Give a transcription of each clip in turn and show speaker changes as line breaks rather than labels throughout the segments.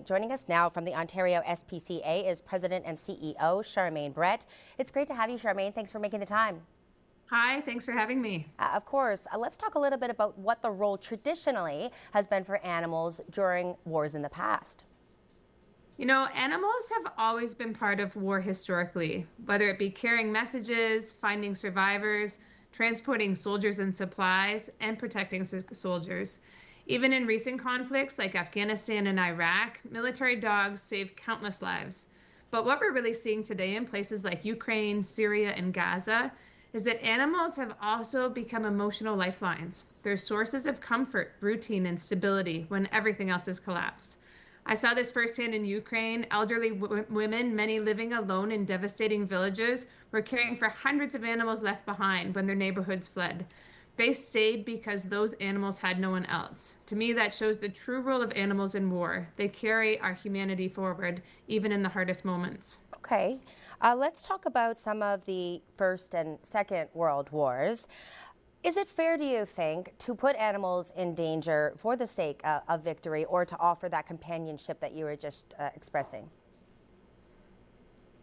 point. Joining us now from the Ontario SPCA is President and CEO Charmaine Brett. It's great to have you, Charmaine. Thanks for making the time.
Hi, thanks for having me.
Of course. Let's talk a little bit about what the role traditionally has been for animals during wars in the past.
You know, animals have always been part of war historically, whether it be carrying messages, finding survivors, transporting soldiers and supplies, and protecting soldiers. Even in recent conflicts like Afghanistan and Iraq, military dogs saved countless lives. But what we're really seeing today in places like Ukraine, Syria, and Gaza is that animals have also become emotional lifelines. They're sources of comfort, routine, and stability when everything else has collapsed. I saw this firsthand in Ukraine. Elderly women, many living alone in devastating villages, were caring for hundreds of animals left behind when their neighborhoods fled. They stayed because those animals had no one else. To me, that shows the true role of animals in war. They carry our humanity forward, even in the hardest moments.
Okay, let's talk about some of the First and Second World Wars. Is it fair, do you think, to put animals in danger for the sake of victory or to offer that companionship that you were just expressing?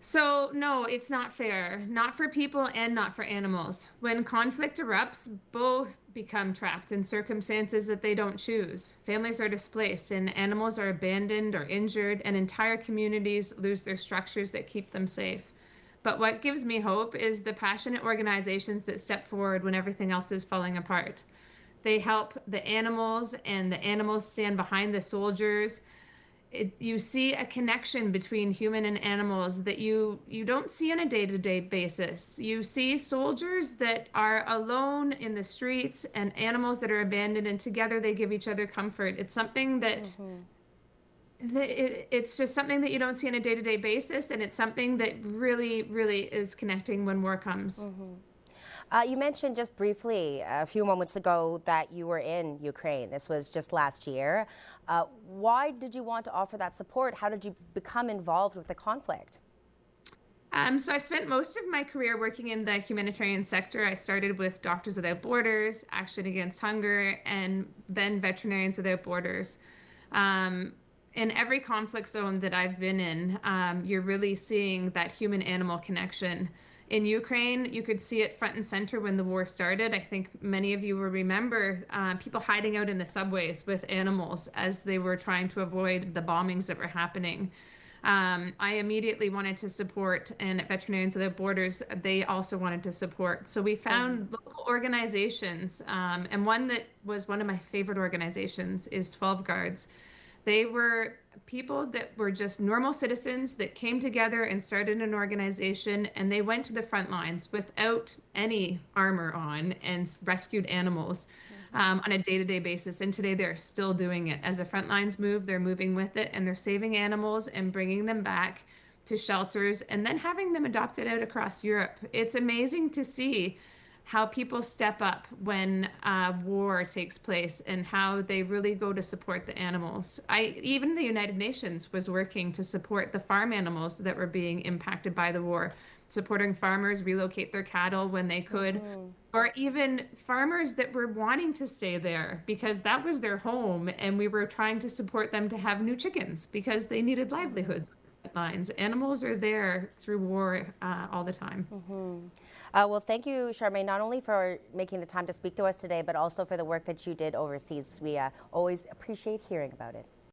So, no, it's not fair. Not for people and not for animals. When conflict erupts, both become trapped in circumstances that they don't choose. Families are displaced and animals are abandoned or injured, and entire communities lose their structures that keep them safe. But what gives me hope is the passionate organizations that step forward when everything else is falling apart. They help the animals, and the animals stand behind the soldiers. You see a connection between human and animals that you don't see on a day-to-day basis. You see soldiers that are alone in the streets and animals that are abandoned, and together they give each other comfort. It's something that it's just something that you don't see on a day-to-day basis, and it's something that really, really is connecting when war comes.
You mentioned just briefly a few moments ago that you were in Ukraine. This was just last year. Why did you want to offer that support? How did you become involved with the conflict?
So I've spent most of my career working in the humanitarian sector. I started with Doctors Without Borders, Action Against Hunger, and then Veterinarians Without Borders. In every conflict zone that I've been in, you're really seeing that human-animal connection. In Ukraine, you could see it front and center when the war started. I think many of you will remember people hiding out in the subways with animals as they were trying to avoid the bombings that were happening. I immediately wanted to support, and at Veterinarians Without Borders, they also wanted to support. So we found local organizations, and one that was one of my favorite organizations is 12 Guards. They were people that were just normal citizens that came together and started an organization, and they went to the front lines without any armor on and rescued animals on a day-to-day basis. And today they're still doing it. As the front lines move, they're moving with it, and they're saving animals and bringing them back to shelters and then having them adopted out across Europe. It's amazing to see how people step up when war takes place and how they really go to support the animals. Even the United Nations was working to support the farm animals that were being impacted by the war, supporting farmers relocate their cattle when they could, or even farmers that were wanting to stay there because that was their home, and we were trying to support them to have new chickens because they needed livelihoods. Lines. Animals are there through war all the time.
Well, thank you, Charmaine, not only for making the time to speak to us today, but also for the work that you did overseas. We always appreciate hearing about it.